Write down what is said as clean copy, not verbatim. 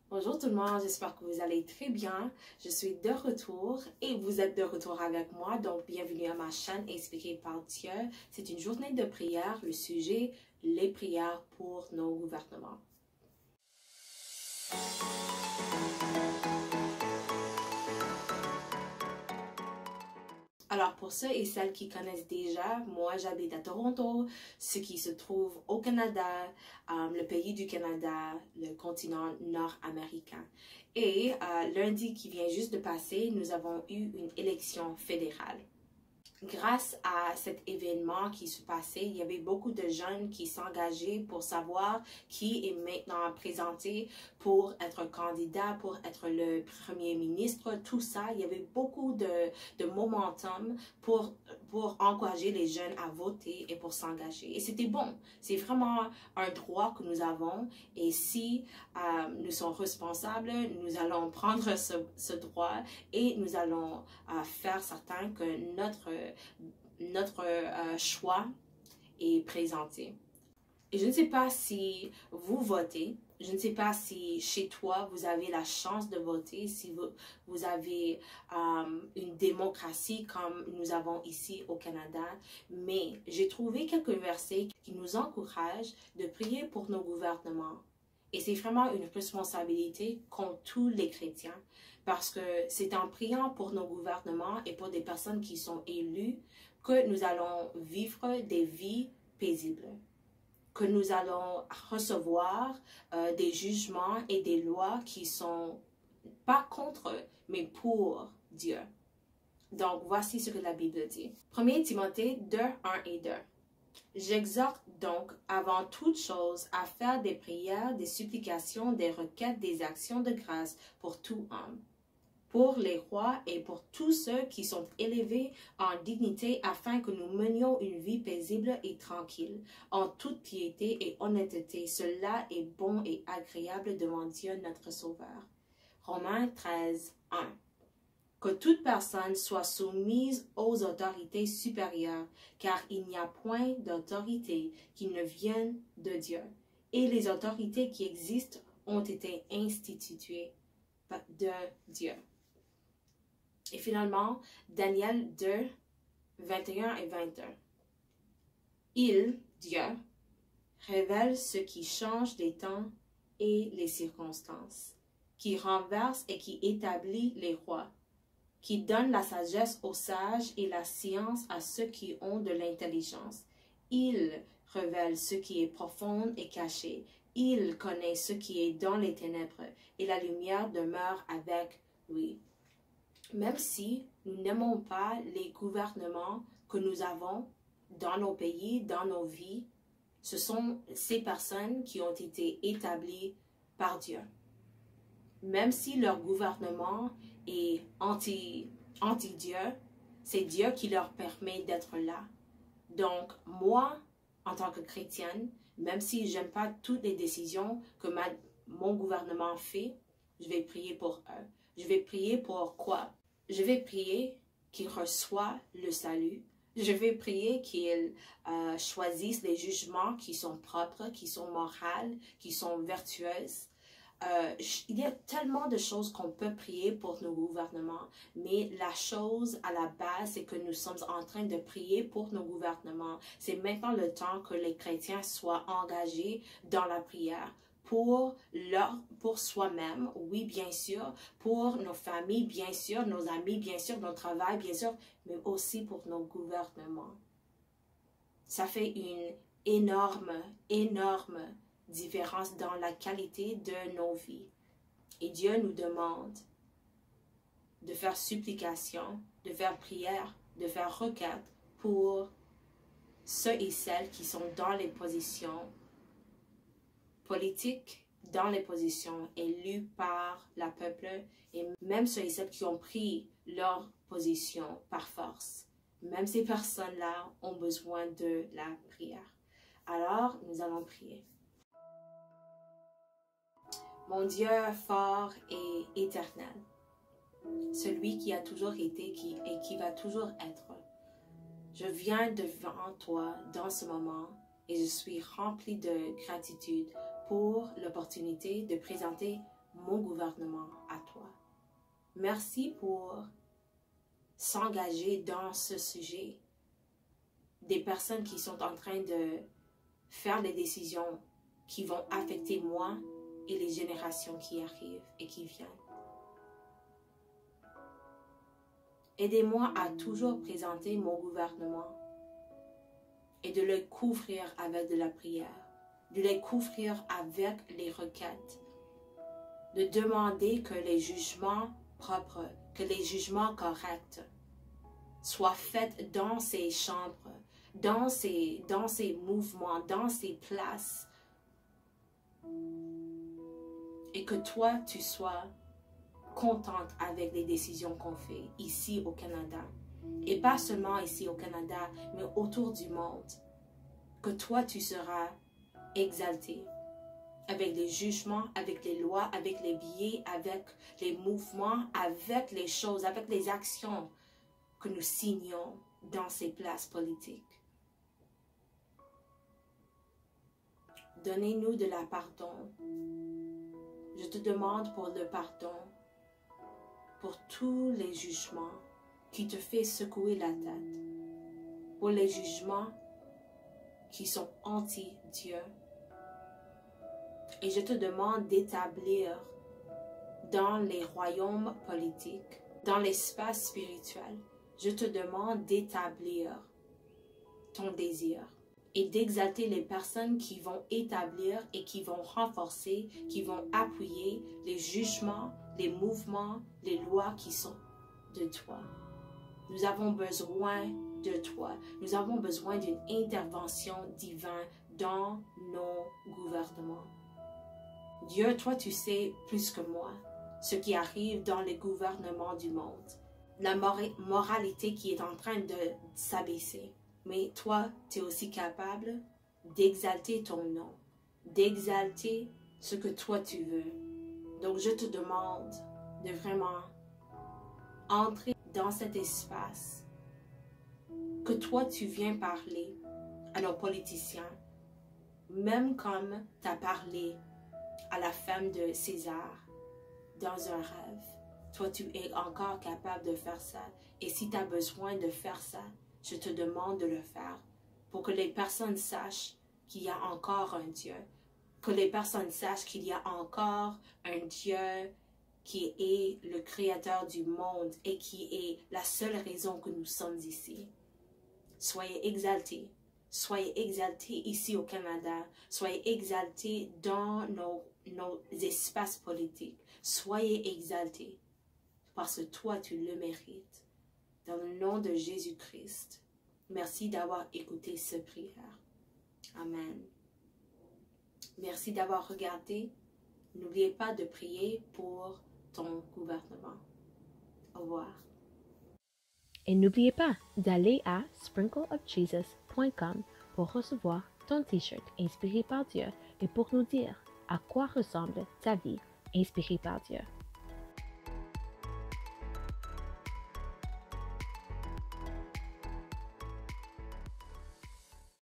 Bonjour tout le monde, j'espère que vous allez très bien. Je suis de retour et vous êtes de retour avec moi, donc bienvenue à ma chaîne Inspirée par Dieu. C'est une journée de prière, le sujet, les prières pour nos gouvernements. Alors, pour ceux et celles qui connaissent déjà, moi j'habite à Toronto, ce qui se trouve au Canada, le pays du Canada, le continent nord-américain. Et lundi qui vient juste de passer, nous avons eu une élection fédérale. Grâce à cet événement qui se passait, il y avait beaucoup de jeunes qui s'engageaient pour savoir qui est maintenant présenté pour être candidat, pour être le premier ministre, tout ça. Il y avait beaucoup de momentum pour encourager les jeunes à voter et pour s'engager. Et c'était bon. C'est vraiment un droit que nous avons. Et si nous sommes responsables, nous allons prendre ce droit et nous allons faire certain que notre choix est présenté. Et je ne sais pas si vous votez, je ne sais pas si chez toi vous avez la chance de voter, si vous avez une démocratie comme nous avons ici au Canada, mais j'ai trouvé quelques versets qui nous encouragent de prier pour nos gouvernements. Et c'est vraiment une responsabilité qu'ont tous les chrétiens, parce que c'est en priant pour nos gouvernements et pour des personnes qui sont élues que nous allons vivre des vies paisibles, que nous allons recevoir des jugements et des lois qui sont pas contre, mais pour Dieu. Donc, voici ce que la Bible dit. 1 Timothée 2, 1 et 2. J'exhorte donc avant toute chose à faire des prières, des supplications, des requêtes, des actions de grâce pour tout homme, pour les rois et pour tous ceux qui sont élevés en dignité, afin que nous menions une vie paisible et tranquille, en toute piété et honnêteté. Cela est bon et agréable devant Dieu notre Sauveur. Romains 13, 1. Que toute personne soit soumise aux autorités supérieures, car il n'y a point d'autorité qui ne vienne de Dieu. Et les autorités qui existent ont été instituées de Dieu. Et finalement, Daniel 2, 21 et 22. Il, Dieu, révèle ce qui change les temps et les circonstances, qui renverse et qui établit les rois, qui donne la sagesse aux sages et la science à ceux qui ont de l'intelligence. Il révèle ce qui est profond et caché. Il connaît ce qui est dans les ténèbres, et la lumière demeure avec lui. Même si nous n'aimons pas les gouvernements que nous avons dans nos pays, dans nos vies, ce sont ces personnes qui ont été établies par Dieu. Même si leur gouvernement est anti-Dieu, c'est Dieu qui leur permet d'être là. Donc, moi, en tant que chrétienne, même si je n'aime pas toutes les décisions que mon gouvernement fait, je vais prier pour eux. Je vais prier pour quoi? Je vais prier qu'ils reçoivent le salut. Je vais prier qu'ils choisissent des jugements qui sont propres, qui sont morales, qui sont vertueuses. Il y a tellement de choses qu'on peut prier pour nos gouvernements, mais la chose à la base, c'est que nous sommes en train de prier pour nos gouvernements. C'est maintenant le temps que les chrétiens soient engagés dans la prière pour soi-même, oui, bien sûr, pour nos familles, bien sûr, nos amis, bien sûr, notre travail, bien sûr, mais aussi pour nos gouvernements. Ça fait une énorme différence dans la qualité de nos vies. Et Dieu nous demande de faire supplication, de faire prière, de faire requête pour ceux et celles qui sont dans les positions politiques, dans les positions élues par le peuple, et même ceux et celles qui ont pris leur position par force. Même ces personnes-là ont besoin de la prière. Alors, nous allons prier. Mon Dieu fort et éternel, celui qui a toujours été et qui va toujours être, je viens devant toi dans ce moment et je suis rempli de gratitude pour l'opportunité de présenter mon gouvernement à toi. Merci pour s'engager dans ce sujet. Des personnes qui sont en train de faire des décisions qui vont affecter moi et les générations qui arrivent et qui viennent. Aidez-moi à toujours présenter mon gouvernement et de le couvrir avec de la prière, de le couvrir avec les requêtes, de demander que les jugements propres, que les jugements corrects soient faits dans ces chambres, dans ces mouvements, dans ces places, et que toi, tu sois contente avec les décisions qu'on fait ici au Canada. Et pas seulement ici au Canada, mais autour du monde. Que toi, tu seras exalté avec les jugements, avec les lois, avec les billets, avec les mouvements, avec les choses, avec les actions que nous signons dans ces places politiques. Donnez-nous de la pardon. Je te demande pour le pardon, pour tous les jugements qui te font secouer la tête, pour les jugements qui sont anti-Dieu. Et je te demande d'établir dans les royaumes politiques, dans l'espace spirituel, je te demande d'établir ton désir et d'exalter les personnes qui vont établir et qui vont renforcer, qui vont appuyer les jugements, les mouvements, les lois qui sont de toi. Nous avons besoin de toi. Nous avons besoin d'une intervention divine dans nos gouvernements. Dieu, toi, tu sais plus que moi ce qui arrive dans les gouvernements du monde. La moralité qui est en train de s'abaisser. Mais toi, tu es aussi capable d'exalter ton nom, d'exalter ce que toi tu veux. Donc, je te demande de vraiment entrer dans cet espace, que toi tu viens parler à nos politiciens, même comme tu as parlé à la femme de César dans un rêve. Toi, tu es encore capable de faire ça. Et si tu as besoin de faire ça, je te demande de le faire pour que les personnes sachent qu'il y a encore un Dieu, que les personnes sachent qu'il y a encore un Dieu qui est le créateur du monde et qui est la seule raison que nous sommes ici. Soyez exaltés ici au Canada, soyez exaltés dans nos espaces politiques, soyez exaltés parce que toi tu le mérites. Dans le nom de Jésus-Christ, merci d'avoir écouté cette prière. Amen. Merci d'avoir regardé. N'oubliez pas de prier pour ton gouvernement. Au revoir. Et n'oubliez pas d'aller à sprinkleofjesus.com pour recevoir ton t-shirt inspiré par Dieu et pour nous dire à quoi ressemble ta vie inspirée par Dieu.